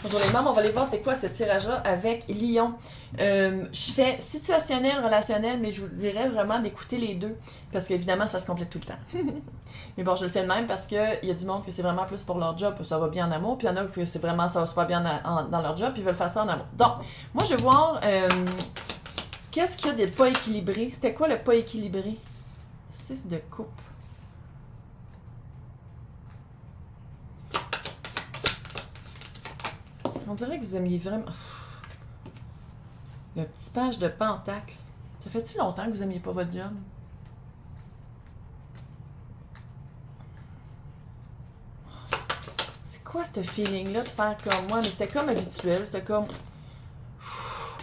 Bonjour les membres, on va aller voir c'est quoi ce tirage-là avec Lion. Je fais situationnel, relationnel, mais je vous dirais vraiment d'écouter les deux, parce qu'évidemment, ça se complète tout le temps. Mais bon, je le fais de même parce qu'il y a du monde que c'est vraiment plus pour leur job, ça va bien en amour, puis il y en a que c'est vraiment ça va super bien dans leur job, puis ils veulent faire ça en amour. Donc, moi je vais voir qu'est-ce qu'il y a de pas équilibré. C'était quoi le pas équilibré? 6 de coupe. On dirait que vous aimiez vraiment... Le petit page de pentacle. Ça fait-tu longtemps que vous aimiez pas votre job? C'est quoi ce feeling-là de faire comme moi? Mais c'était comme habituel. C'était comme...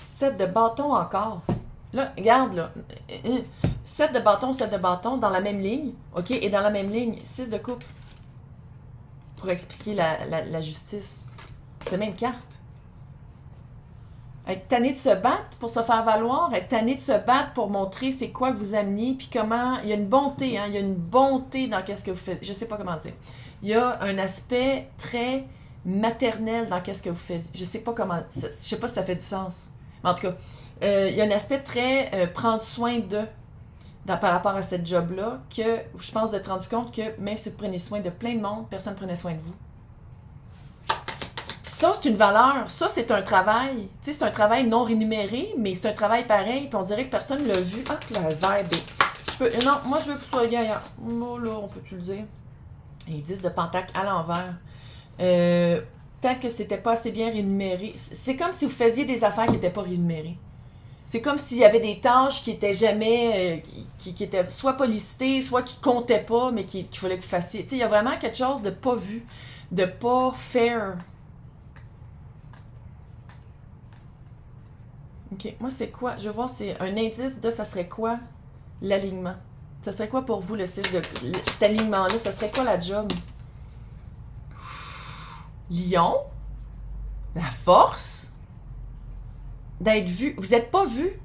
7 de bâton encore. Là, regarde, là. 7 de bâton dans la même ligne. OK? Et dans la même ligne, 6 de coupe. Pour expliquer la justice. C'est la même carte. Être tanné de se battre pour se faire valoir, être tanné de se battre pour montrer c'est quoi que vous ameniez, puis comment... Il y a une bonté, hein? Il y a une bonté dans qu'est-ce que vous faites. Je sais pas comment dire. Il y a un aspect très maternel dans qu'est-ce que vous faites. Je sais pas comment... Je sais pas si ça fait du sens. Mais en tout cas, il y a un aspect très prendre soin de... par rapport à cette job-là, que je pense vous êtes rendu compte que même si vous prenez soin de plein de monde, personne ne prenait soin de vous. Ça, c'est une valeur. Ça, c'est un travail. Tu sais, c'est un travail non rémunéré, mais c'est un travail pareil. Puis on dirait que personne ne l'a vu. Ah, que la verbe est... Non, moi, je veux que vous soyez ailleurs. Oh, là, on peut-tu le dire? Et 10 de pentacle à l'envers. Peut-être que c'était pas assez bien rémunéré. C'est comme si vous faisiez des affaires qui n'étaient pas rémunérées. C'est comme s'il y avait des tâches qui étaient jamais... qui étaient soit pas listées, soit qui comptaient pas, mais qu'il fallait que vous fassiez. Tu sais, il y a vraiment quelque chose de pas vu, de pas fair. OK. Moi, c'est quoi? Je veux voir, c'est un indice de ça serait quoi l'alignement? Ça serait quoi pour vous, le 6 de... cet alignement-là? Ça serait quoi la job? Lion? La force? D'être vu. Vous n'êtes pas vu.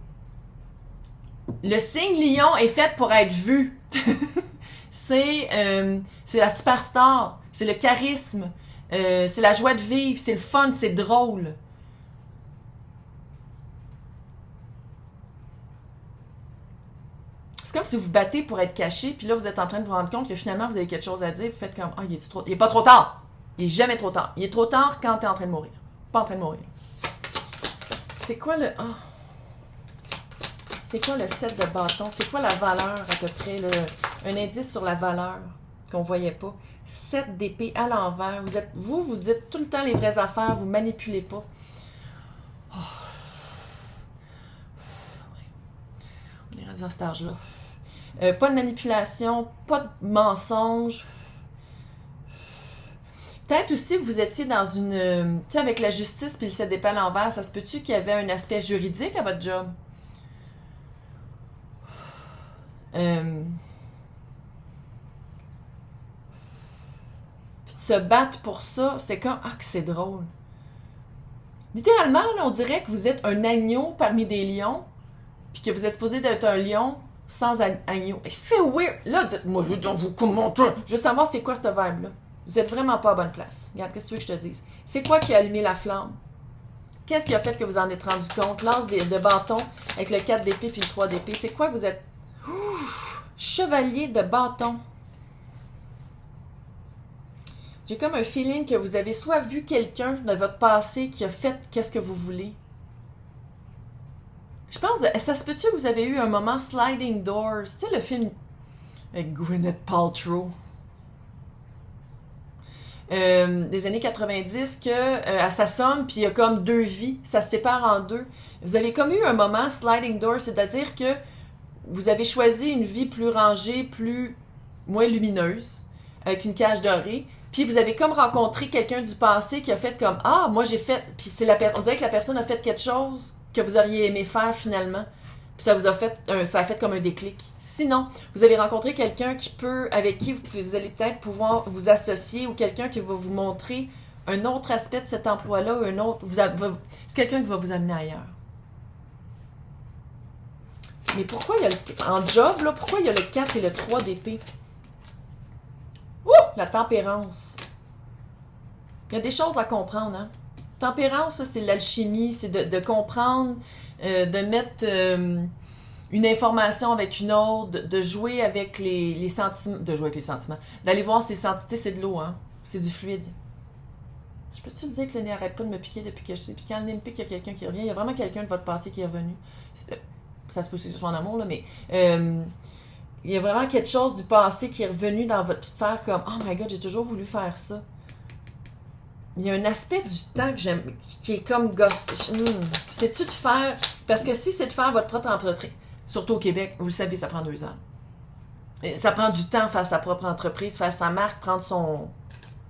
Le signe lion est fait pour être vu. C'est la superstar. C'est le charisme. C'est la joie de vivre. C'est le fun. C'est drôle. C'est comme si vous vous battez pour être caché, puis là, vous êtes en train de vous rendre compte que finalement, vous avez quelque chose à dire. Vous faites comme, ah, il est pas trop tard. Il est jamais trop tard. Il est trop tard quand t'es en train de mourir. Pas en train de mourir. C'est quoi le... Oh. C'est quoi le 7 de bâton? C'est quoi la valeur à peu près? Là? Un indice sur la valeur qu'on voyait pas. 7 d'épée à l'envers. Vous dites tout le temps les vraies affaires. Vous manipulez pas. Oh. On est rendu à cet âge-là. Pas de manipulation, pas de mensonge. Peut-être aussi que vous étiez dans une... tu sais, avec la justice puis le 7 d'épée à l'envers, ça se peut-tu qu'il y avait un aspect juridique à votre job? Puis de se battre pour ça, c'est comme... Ah, que c'est drôle. Littéralement, là, on dirait que vous êtes un agneau parmi des lions, puis que vous êtes supposé d'être un lion sans agneau. C'est weird. Là, dites-moi, vous commentez. Je veux savoir c'est quoi ce vibe-là. Vous êtes vraiment pas à bonne place. Regarde, qu'est-ce que tu veux que je te dise? C'est quoi qui a allumé la flamme? Qu'est-ce qui a fait que vous en êtes rendu compte? Lance de bâton avec le 4 d'épée puis le 3 d'épée. C'est quoi que vous êtes... Ouf, chevalier de bâton. J'ai comme un feeling que vous avez soit vu quelqu'un de votre passé qui a fait qu'est-ce que vous voulez. Je pense, ça se peut-tu que vous avez eu un moment Sliding Doors? Tu sais, le film avec Gwyneth Paltrow. Des années 90, que elle s'assomme, puis il y a comme deux vies. Ça se sépare en deux. Vous avez comme eu un moment Sliding Doors, c'est-à-dire que vous avez choisi une vie plus rangée, moins lumineuse, avec une cage dorée. Puis vous avez comme rencontré quelqu'un du passé qui a fait comme ah moi j'ai fait puis on dirait que la personne a fait quelque chose que vous auriez aimé faire finalement. Puis ça vous a fait ça a fait comme un déclic. Sinon, vous avez rencontré quelqu'un avec qui vous allez peut-être pouvoir vous associer ou quelqu'un qui va vous montrer un autre aspect de cet emploi-là ou un autre c'est quelqu'un qui va vous amener ailleurs. Mais pourquoi il y a en job là, pourquoi il y a le 4 et le 3 d'épée? Ouh! La tempérance. Il y a des choses à comprendre, hein? Tempérance, ça, c'est l'alchimie, c'est de comprendre, de mettre une information avec une autre, de jouer avec les sentiments, de jouer avec les sentiments, d'aller voir ses sentiments, c'est de l'eau, hein, c'est du fluide. Je peux-tu te dire que le nez arrête pas de me piquer depuis que je sais, puis quand le nez me pique, il y a quelqu'un qui revient, il y a vraiment quelqu'un de votre passé qui est revenu. Ça se peut que ce soit en amour, là, mais il y a vraiment quelque chose du passé qui est revenu dans votre vie de faire comme « Oh my God, j'ai toujours voulu faire ça ». Il y a un aspect du temps que j'aime, qui est comme ghost. C'est-tu de faire... Parce que si c'est de faire votre propre entreprise, surtout au Québec, vous le savez, ça prend 2 ans. Et ça prend du temps faire sa propre entreprise, faire sa marque, prendre son...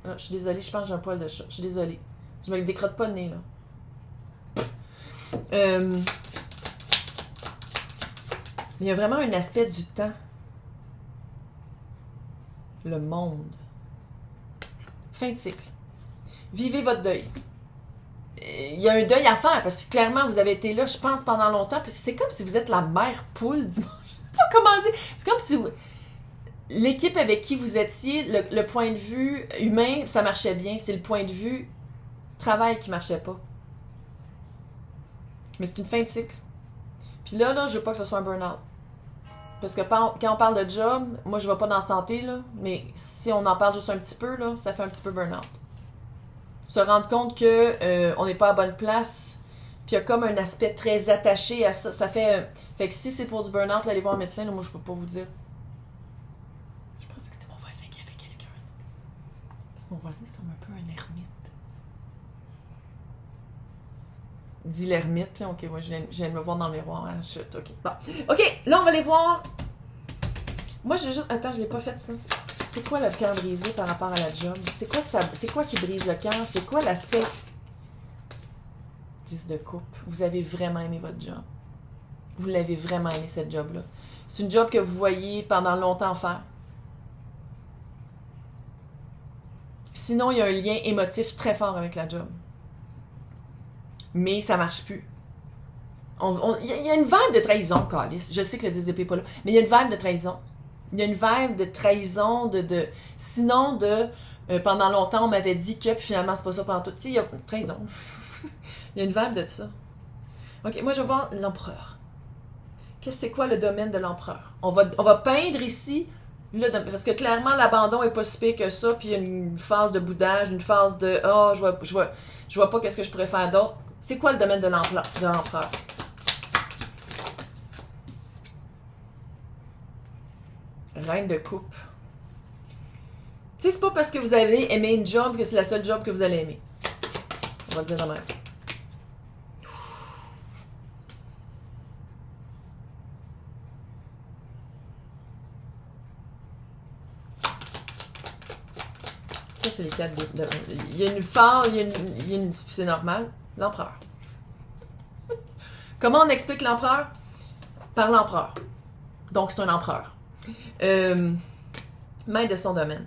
Ah, je suis désolée, je pense que j'ai un poil de chat. Je suis désolée. Je me décrotte pas le nez, là. Il y a vraiment un aspect du temps. Le monde. Fin de cycle. Vivez votre deuil. Il y a un deuil à faire parce que clairement vous avez été là, je pense, pendant longtemps. Puis c'est comme si vous êtes la mère poule du monde. Je sais pas comment dire. C'est comme si l'équipe avec qui vous étiez, le point de vue humain, ça marchait bien. C'est le point de vue travail qui marchait pas. Mais c'est une fin de cycle. Puis là, je veux pas que ce soit un burn-out. Parce que quand on parle de job, moi je vais pas dans la santé, là, mais si on en parle juste un petit peu, là, ça fait un petit peu burn-out. Se rendre compte que on n'est pas à bonne place, puis il y a comme un aspect très attaché à ça. Ça fait que si c'est pour du burn-out, là, allez voir un médecin, là, moi je peux pas vous dire. Je pensais que c'était mon voisin qui avait quelqu'un. Parce que mon voisin, c'est comme un peu un ermite. Dis l'ermite, là. Ok, moi je viens de me voir dans le miroir. Ah, chut, ok. Bon. Ok, là on va aller voir. Moi je juste. Attends, je l'ai pas fait ça. C'est quoi le cœur brisé par rapport à la job? C'est quoi qui brise le cœur? C'est quoi l'aspect 10 de coupe? Vous avez vraiment aimé votre job. Vous l'avez vraiment aimé, cette job-là. C'est une job que vous voyez pendant longtemps faire. Sinon, il y a un lien émotif très fort avec la job. Mais ça marche plus. Il y a une vibe de trahison, Calice. Je sais que le 10 d'épée n'est pas là, mais il y a une vibe de trahison. Il y a une vibe de trahison, sinon pendant longtemps, on m'avait dit que, puis finalement, c'est pas ça pendant tout. Tu sais, il y a trahison. Il y a une vibe de ça. Ok, moi, je vais voir l'empereur. C'est quoi le domaine de l'empereur? On va peindre ici, parce que clairement, l'abandon est pas si pire que ça, puis il y a une phase de boudage, une phase de « Ah, je vois pas qu'est-ce que je pourrais faire d'autre. » C'est quoi le domaine de l'empereur? Reine de coupe. Tu sais, c'est pas parce que vous avez aimé une job que c'est la seule job que vous allez aimer. On va dire de même. Ça, c'est les 4 de... Il y a une phase, c'est normal. L'empereur. Comment on explique l'empereur? Par l'empereur. Donc, c'est un empereur. Maître de son domaine.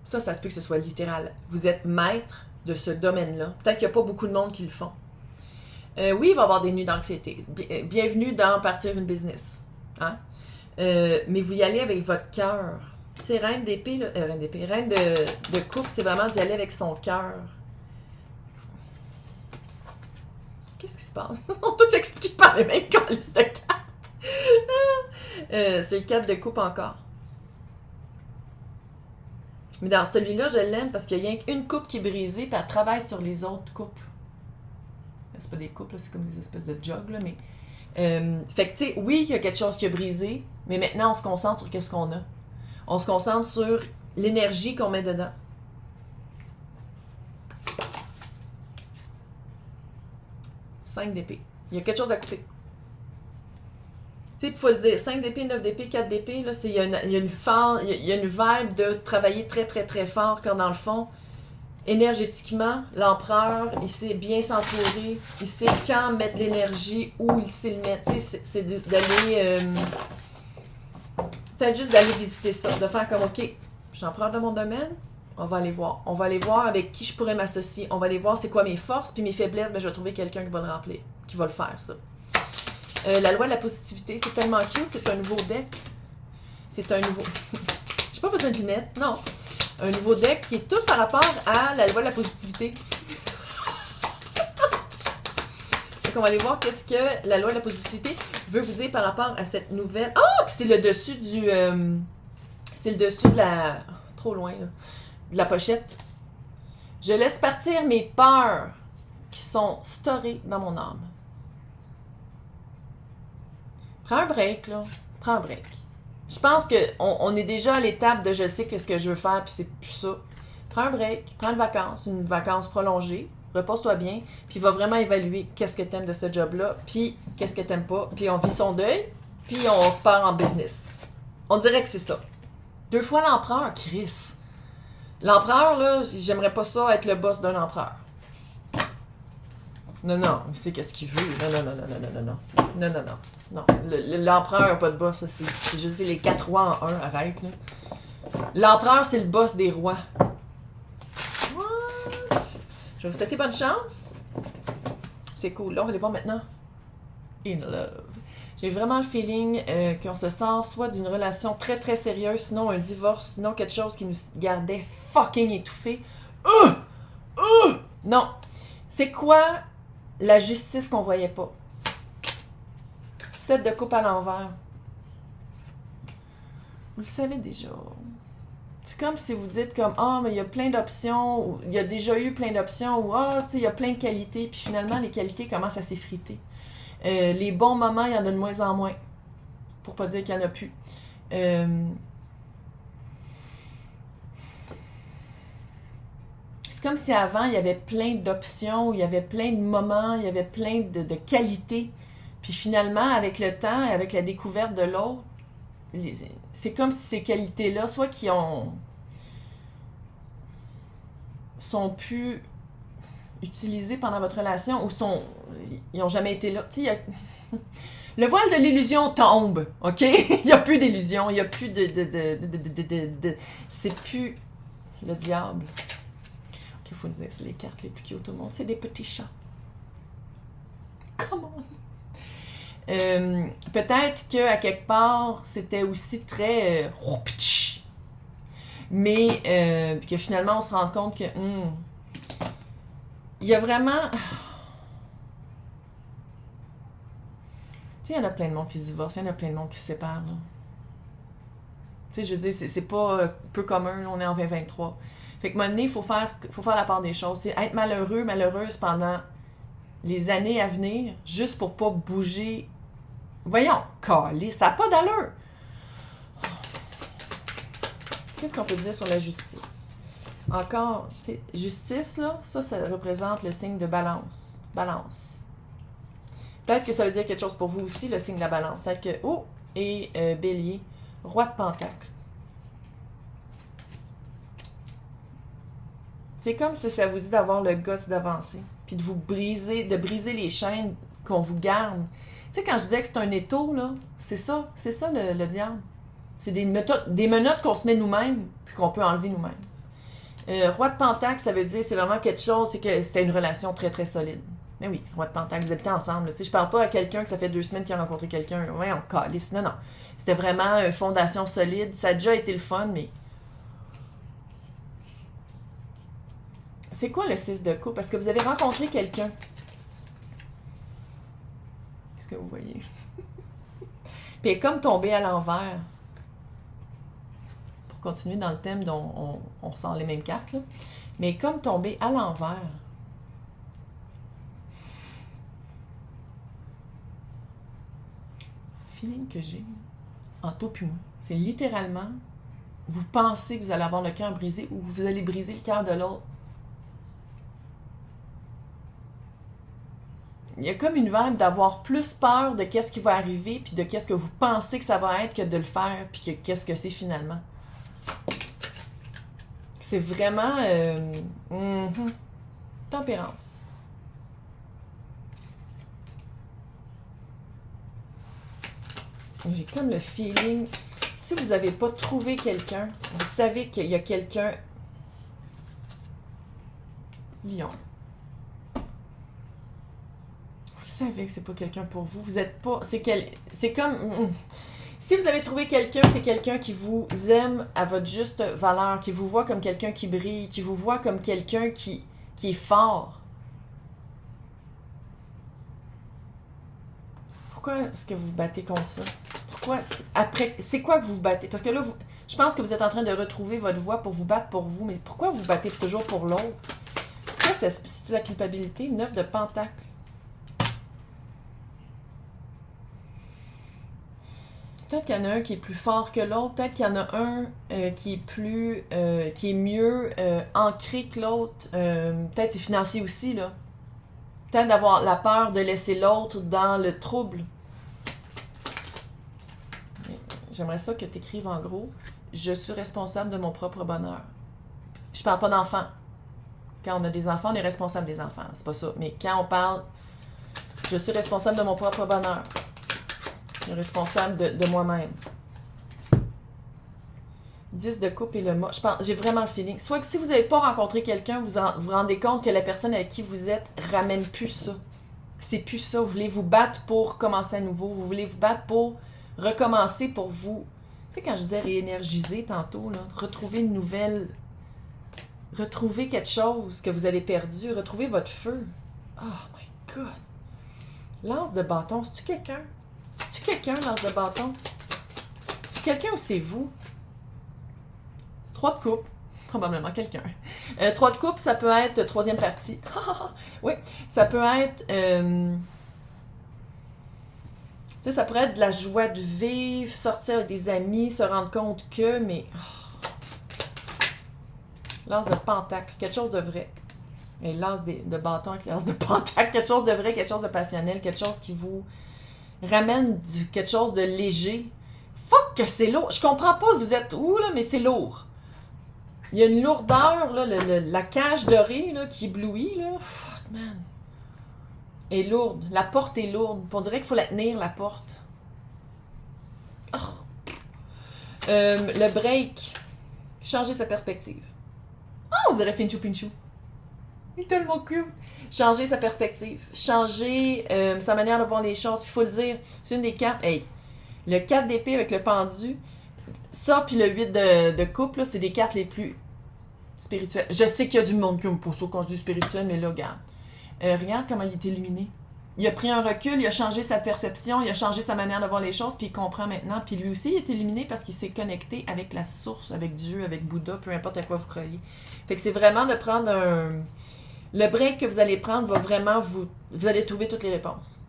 Ça se peut que ce soit littéral. Vous êtes maître de ce domaine-là. Peut-être qu'il n'y a pas beaucoup de monde qui le font. Oui, il va y avoir des nuits d'anxiété. Bienvenue dans partir une business. Hein? Mais vous y allez avec votre cœur. Tu sais, reine d'épée, reine de coupe, c'est vraiment d'y aller avec son cœur. Qu'est-ce qui se passe? On tout explique par les mêmes calices de cartes. C'est le 4 de coupe encore. Mais dans celui-là, je l'aime parce qu'il y a une coupe qui est brisée puis elle travaille sur les autres coupes. C'est pas des coupes, là, c'est comme des espèces de jogs, là, mais... fait que, tu sais, oui, il y a quelque chose qui a brisé, mais maintenant, on se concentre sur qu'est-ce qu'on a. On se concentre sur l'énergie qu'on met dedans. Cinq d'épée. Il y a quelque chose à couper. Tu sais, il faut le dire, 5 d'épée, 9 d'épée, 4 d'épée, là, il y a une vibe de travailler très, très, très fort quand, dans le fond, énergétiquement, l'empereur, il sait bien s'entourer, il sait quand mettre l'énergie, où il sait le mettre. Tu sais, c'est d'aller... peut-être juste d'aller visiter ça, de faire comme, OK, je suis empereur de mon domaine, on va aller voir. On va aller voir avec qui je pourrais m'associer. On va aller voir c'est quoi mes forces, puis mes faiblesses, ben, je vais trouver quelqu'un qui va le remplir, qui va le faire, ça. La loi de la positivité, c'est tellement cute, c'est un nouveau deck. C'est un nouveau... J'ai pas besoin de lunettes, non. Un nouveau deck qui est tout par rapport à la loi de la positivité. Donc, on va aller voir qu'est-ce que la loi de la positivité veut vous dire par rapport à cette nouvelle... Ah! Puis c'est le dessus du... c'est le dessus de la... Trop loin, là. De la pochette. Je laisse partir mes peurs qui sont storées dans mon âme. Prends un break, là. Prends un break. Je pense qu'on est déjà à l'étape de je sais qu'est-ce que je veux faire, puis c'est plus ça. Prends un break, prends une vacance prolongée, repose-toi bien, puis va vraiment évaluer qu'est-ce que t'aimes de ce job-là, puis qu'est-ce que t'aimes pas, puis on vit son deuil, puis on se part en business. On dirait que c'est ça. 2 fois l'empereur, Chris. L'empereur, là, j'aimerais pas ça être le boss d'un empereur. Non, non, il sait qu'est-ce qu'il veut. Non. L'empereur n'a pas de boss, c'est juste les 4 rois en un, arrête, là. L'empereur, c'est le boss des rois. What? Je vais vous souhaiter bonne chance. C'est cool. Là, on va les voir maintenant. In love. J'ai vraiment le feeling qu'on se sort soit d'une relation très très sérieuse, sinon un divorce, sinon quelque chose qui nous gardait fucking étouffés. Non. C'est quoi la justice qu'on voyait pas? 7 de coupe à l'envers. Vous le savez déjà. C'est comme si vous dites comme mais il y a plein d'options, ou il y a déjà eu plein d'options, ou tu sais, il y a plein de qualités, puis finalement les qualités commencent à s'effriter. Les bons moments, il y en a de moins en moins. Pour pas dire qu'il n'y en a plus. C'est comme si avant, il y avait plein d'options, il y avait plein de moments, il y avait plein de qualités. Puis finalement, avec le temps et avec la découverte de l'autre, c'est comme si ces qualités-là, soit qui sont plus utilisées pendant votre relation ou ils n'ont jamais été là. Tu sais, le voile de l'illusion tombe, OK? Il n'y a plus d'illusion, il n'y a plus de c'est plus le diable. OK, il faut dire, c'est les cartes les plus cute au monde. C'est des petits chats. Come on! Peut-être qu'à quelque part, c'était aussi très... mais que finalement, on se rend compte que... il y a vraiment... Tu sais, il y en a plein de monde qui se divorcent, il y en a plein de monde qui se séparent. Tu sais, je veux dire, c'est pas peu commun, là, on est en 2023. Fait que, à un moment donné, il faut faire la part des choses. T'sais, être malheureux, malheureuse pendant les années à venir, juste pour pas bouger... Voyons, calé, ça n'a pas d'allure. Qu'est-ce qu'on peut dire sur la justice? Encore, tu sais, justice, là, ça représente le signe de balance. Balance. Peut-être que ça veut dire quelque chose pour vous aussi, le signe de la balance. Peut-être que, et bélier, roi de pentacle. C'est comme si ça vous dit d'avoir le guts d'avancer, puis de briser les chaînes qu'on vous garde. Tu sais, quand je disais que c'est un étau, là, c'est ça le diable. C'est des menottes qu'on se met nous-mêmes, puis qu'on peut enlever nous-mêmes. Roi de pentacle, ça veut dire, c'est vraiment quelque chose, c'est que c'était une relation très, très solide. Mais oui, roi de pentacle, vous habitez ensemble. Tu sais, je parle pas à quelqu'un que ça fait 2 semaines qu'il a rencontré quelqu'un. Ouais, on calisse. Non. C'était vraiment une fondation solide. Ça a déjà été le fun, mais... C'est quoi le 6 de coupe? Parce que vous avez rencontré quelqu'un. Qu'est-ce que vous voyez? Puis elle est comme tombée à l'envers. Pour continuer dans le thème dont on ressent les mêmes cartes, là. Mais elle est comme tombée à l'envers. Feeling que j'ai, en toi puis moi, c'est littéralement, vous pensez que vous allez avoir le cœur brisé ou vous allez briser le cœur de l'autre. Il y a comme une vibe d'avoir plus peur de qu'est-ce qui va arriver puis de qu'est-ce que vous pensez que ça va être que de le faire puis que qu'est-ce que c'est finalement. C'est vraiment tempérance. J'ai comme le feeling, si vous n'avez pas trouvé quelqu'un, vous savez qu'il y a quelqu'un. Lion. Vous savez que c'est pas quelqu'un pour vous. Vous êtes pas. C'est comme. Si vous avez trouvé quelqu'un, c'est quelqu'un qui vous aime à votre juste valeur, qui vous voit comme quelqu'un qui brille, qui vous voit comme quelqu'un qui est fort. Pourquoi est-ce que vous vous battez contre ça? Pourquoi? Après, c'est quoi que vous vous battez? Parce que là, je pense que vous êtes en train de retrouver votre voie pour vous battre pour vous, mais pourquoi vous vous battez toujours pour l'autre? C'est quoi, c'est la culpabilité? 9 de pentacles. Peut-être qu'il y en a un qui est plus fort que l'autre, peut-être qu'il y en a un qui est mieux ancré que l'autre. Peut-être c'est financier aussi, là. Peut-être d'avoir la peur de laisser l'autre dans le trouble. J'aimerais ça que tu écrives en gros, je suis responsable de mon propre bonheur. Je parle pas d'enfants. Quand on a des enfants, on est responsable des enfants. C'est pas ça. Mais quand on parle, je suis responsable de mon propre bonheur. Je suis responsable de moi-même. 10 de coupe et le mot. Je pense, j'ai vraiment le feeling. Soit que si vous n'avez pas rencontré quelqu'un, vous rendez compte que la personne avec qui vous êtes ramène plus ça. C'est plus ça. Vous voulez vous battre pour commencer à nouveau. Vous voulez vous battre pour recommencer pour vous. Tu sais, quand je disais réénergiser tantôt, là, retrouver une nouvelle. Retrouver quelque chose que vous avez perdu. Retrouver votre feu. Oh my God. Lance de bâton. C'est-tu quelqu'un? C'est-tu quelqu'un, lance de bâton? C'est quelqu'un ou c'est vous? 3 de coupe, probablement quelqu'un. 3 de coupe, ça peut être troisième partie. Oui, ça peut être... tu sais, ça pourrait être de la joie de vivre, sortir avec des amis, se rendre compte que, mais... Lance de pentacle, quelque chose de vrai. Et lance de bâton avec lance de pentacle, quelque chose de vrai, quelque chose de passionnel, quelque chose qui vous ramène quelque chose de léger. Fuck que c'est lourd. Je comprends pas, vous êtes où, là, mais c'est lourd. Il y a une lourdeur, là, la cage dorée là, qui éblouit. Là. Fuck, man. Est lourde. La porte est lourde. On dirait qu'il faut la tenir, la porte. Oh. Le break. Changer sa perspective. On dirait Finchou Pinchou. Il est tellement cool. Changer sa perspective. Changer sa manière de voir les choses. Il faut le dire. C'est une des cartes. Hey, le 4 d'épée avec le pendu. Ça, puis le 8 de coupe, là, c'est des cartes les plus spirituelles. Je sais qu'il y a du monde qui me pose ça quand je dis spirituel, mais là, regarde. Regarde comment il est illuminé. Il a pris un recul, il a changé sa perception, il a changé sa manière de voir les choses, puis il comprend maintenant. Puis lui aussi, il est illuminé parce qu'il s'est connecté avec la source, avec Dieu, avec Bouddha, peu importe à quoi vous croyez. Fait que c'est vraiment de prendre un... Le break que vous allez prendre va vraiment vous allez trouver toutes les réponses.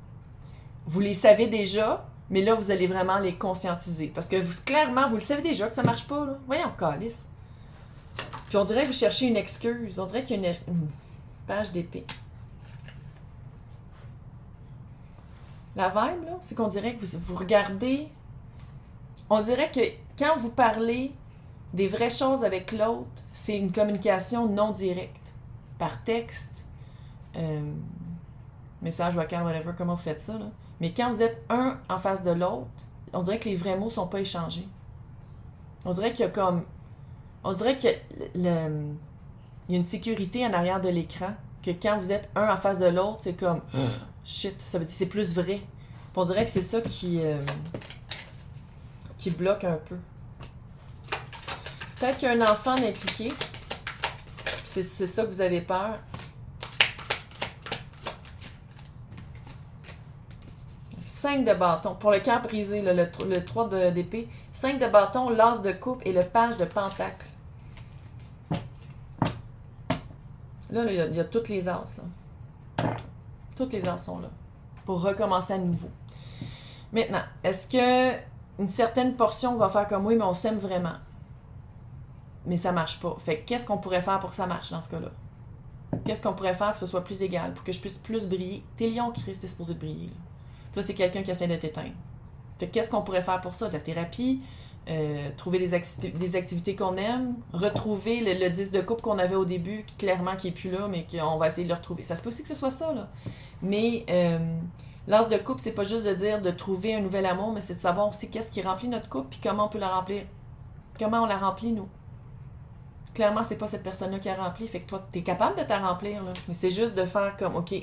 Vous les savez déjà, mais là, vous allez vraiment les conscientiser. Parce que clairement, vous le savez déjà que ça marche pas, là. Voyons, calice. Puis on dirait que vous cherchez une excuse. On dirait qu'il y a une page d'épée. La vibe, là, c'est qu'on dirait que vous regardez... On dirait que quand vous parlez des vraies choses avec l'autre, c'est une communication non directe. Par texte, message vocal, whatever, comment vous faites ça, là. Mais quand vous êtes un en face de l'autre, on dirait que les vrais mots sont pas échangés. On dirait qu'il y a comme... On dirait qu'il y a une sécurité en arrière de l'écran, que quand vous êtes un en face de l'autre, c'est comme... Shit, ça veut dire que c'est plus vrai. Puis on dirait que c'est ça qui bloque un peu. Peut-être qu'il y a un enfant impliqué. C'est ça que vous avez peur. Cinq de bâton. Pour le cœur brisé, là, le 3 d'épée. 5 de bâton, l'as de coupe et le page de pentacle. Là, il y a toutes les as. Hein. Toutes les as sont là. Pour recommencer à nouveau. Maintenant, est-ce que une certaine portion va faire comme oui, mais on s'aime vraiment? Mais ça marche pas. Fait que qu'est-ce qu'on pourrait faire pour que ça marche dans ce cas-là? Qu'est-ce qu'on pourrait faire pour que ce soit plus égal, pour que je puisse plus briller? T'es lion, Chris, t'es supposé briller. Là. Puis là, c'est quelqu'un qui essaie de t'éteindre. Fait que qu'est-ce qu'on pourrait faire pour ça? De la thérapie, trouver des activités qu'on aime, retrouver le 10 de coupe qu'on avait au début, qui clairement qui est plus là, mais qu'on va essayer de le retrouver. Ça se peut aussi que ce soit ça, là. Mais l'as de coupe, c'est pas juste de dire de trouver un nouvel amour, mais c'est de savoir aussi qu'est-ce qui remplit notre coupe, puis comment on peut la remplir. Comment on la remplit, nous. Clairement, c'est pas cette personne-là qui a rempli. Fait que toi, t'es capable de t'en remplir, là. Mais c'est juste de faire comme, OK,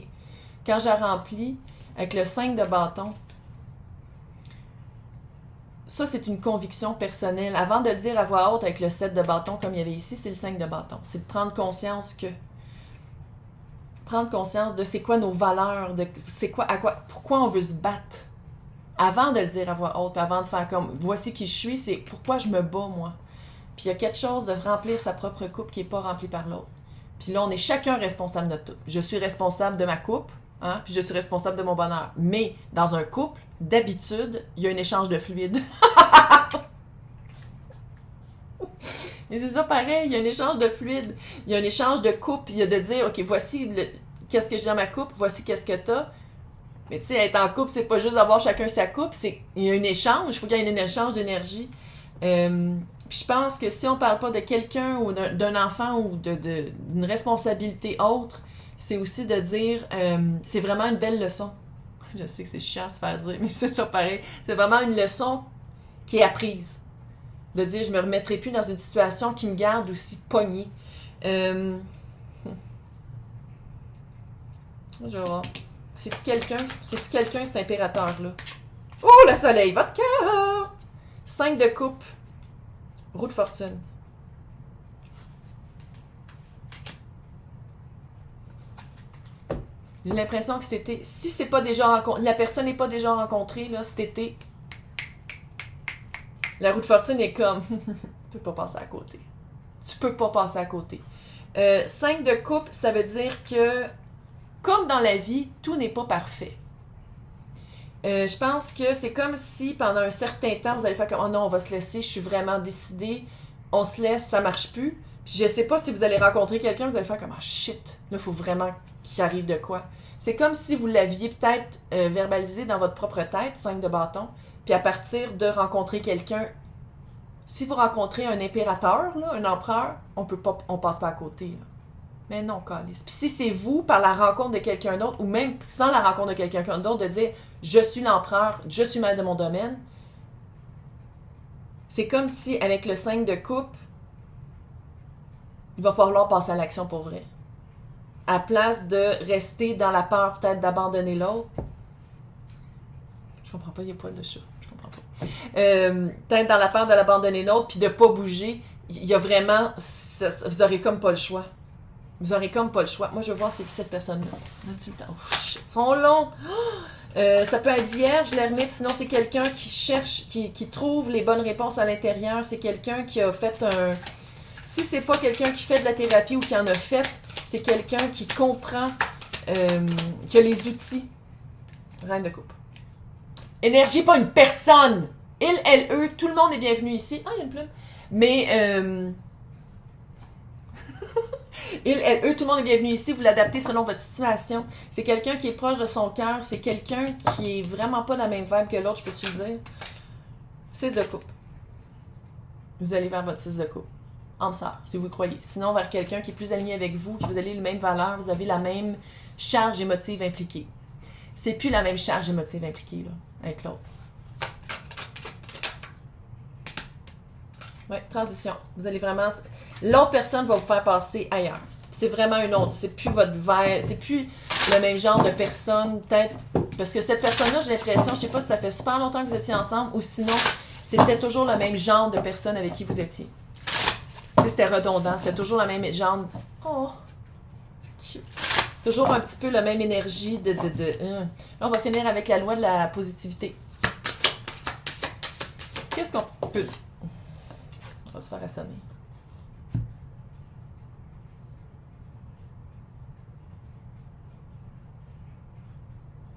quand j'ai rempli, avec le 5 de bâton, Ça, c'est une conviction personnelle. Avant de le dire à voix haute avec le 7 de bâton comme il y avait ici, c'est le 5 de bâton. C'est de prendre conscience que... Prendre conscience de c'est quoi nos valeurs, de c'est quoi, pourquoi on veut se battre. Avant de le dire à voix haute, puis avant de faire comme, voici qui je suis, c'est pourquoi je me bats, moi. Puis il y a quelque chose de remplir sa propre coupe qui n'est pas remplie par l'autre. Puis là, on est chacun responsable de tout. Je suis responsable de ma coupe, hein, puis je suis responsable de mon bonheur. Mais dans un couple, d'habitude, il y a un échange de fluide. Mais c'est ça pareil, il y a un échange de fluide. Il y a un échange de coupe. Il y a de dire, OK, voici qu'est-ce que j'ai dans ma coupe, voici qu'est-ce que t'as. Mais tu sais, être en couple, c'est pas juste avoir chacun sa coupe, il y a un échange, il faut qu'il y ait un échange d'énergie. Puis je pense que si on parle pas de quelqu'un ou d'un enfant ou d'une responsabilité autre, c'est aussi de dire, c'est vraiment une belle leçon. Je sais que c'est chiant à se faire dire, mais c'est ça pareil. C'est vraiment une leçon qui est apprise. De dire, je me remettrai plus dans une situation qui me garde aussi pognée. Je vais voir. C'est-tu quelqu'un? C'est-tu quelqu'un, cet impérateur-là? Oh, le soleil! Votre carte! 5 de coupe. Roue de fortune. J'ai l'impression que cet été, si c'est pas déjà rencontré, la personne n'est pas déjà rencontrée, là, cet été, la roue de fortune est comme, tu peux pas passer à côté. Tu peux pas passer à côté. 5 de coupe, ça veut dire que, comme dans la vie, tout n'est pas parfait. Je pense que c'est comme si, pendant un certain temps, vous allez faire comme, oh non, on va se laisser, je suis vraiment décidée, on se laisse, ça marche plus. Puis je sais pas si vous allez rencontrer quelqu'un, vous allez faire comme, ah shit, là, il faut vraiment qu'il arrive de quoi. C'est comme si vous l'aviez peut-être verbalisé dans votre propre tête, 5 de bâton, puis à partir de rencontrer quelqu'un, si vous rencontrez un impérateur, là, un empereur, on passe pas à côté. Là. Mais non, câlisse. Puis si c'est vous, par la rencontre de quelqu'un d'autre, ou même sans la rencontre de quelqu'un d'autre, de dire « Je suis l'empereur, je suis maître de mon domaine », c'est comme si, avec le 5 de coupe, il va falloir passer à l'action pour vrai. À place de rester dans la peur peut-être d'abandonner l'autre. Je comprends pas, il y a pas de chat. Je comprends pas. Peut-être dans la peur de l'abandonner l'autre, puis de pas bouger, il y a vraiment... vous aurez comme pas le choix. Vous aurez comme pas le choix. Moi, je veux voir c'est qui cette personne-là. As-tu le temps? Oh, shit. Ils sont longs. Ça peut être vierge, l'ermite. Sinon, c'est quelqu'un qui cherche, qui trouve les bonnes réponses à l'intérieur. C'est quelqu'un qui a fait un... Si c'est pas quelqu'un qui fait de la thérapie ou qui en a fait, c'est quelqu'un qui comprend, qui a les outils. Reine de coupe. Énergie, pas une personne! Il, elle, eux, tout le monde est bienvenu ici. Ah, il y a une plume. Mais... Il, elle, eux, tout le monde est bienvenu ici. Vous l'adaptez selon votre situation. C'est quelqu'un qui est proche de son cœur. C'est quelqu'un qui est vraiment pas dans la même vibe que l'autre, je peux-tu le dire? 6 de coupe. Vous allez vers votre 6 de coupe. Âme sœur, si vous croyez. Sinon, vers quelqu'un qui est plus aligné avec vous, que vous avez les mêmes valeurs, vous avez la même charge émotive impliquée. C'est plus la même charge émotive impliquée, là, avec l'autre. Ouais, transition. Vous allez vraiment... L'autre personne va vous faire passer ailleurs. C'est vraiment une autre. C'est plus votre verre. C'est plus le même genre de personne, peut-être. Parce que cette personne-là, j'ai l'impression, je sais pas si ça fait super longtemps que vous étiez ensemble ou sinon, c'était toujours le même genre de personne avec qui vous étiez. Tu sais, c'était redondant. C'était toujours le même genre. Oh, c'est cute. Toujours un petit peu la même énergie de. Là, on va finir avec la loi de la positivité. Qu'est-ce qu'on peut. On va se faire assommer.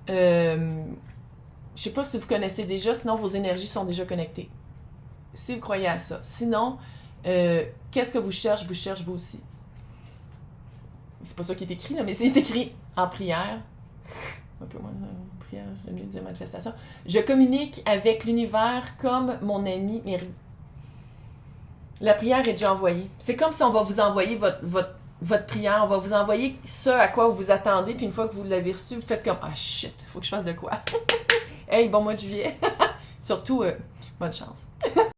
Je sais pas si vous connaissez déjà, sinon vos énergies sont déjà connectées. Si vous croyez à ça. Sinon, qu'est-ce que vous cherchez vous aussi. C'est pas ça qui est écrit, là, mais c'est écrit en prière. Un peu moins prière, j'aime mieux dire manifestation. Je communique avec l'univers comme mon ami Mary. La prière est déjà envoyée. C'est comme si on va vous envoyer votre prière, on va vous envoyer ce à quoi vous vous attendez, puis une fois que vous l'avez reçu, vous faites comme « Ah shit, faut que je fasse de quoi? » Hey, bon mois de juillet! Surtout, bonne chance!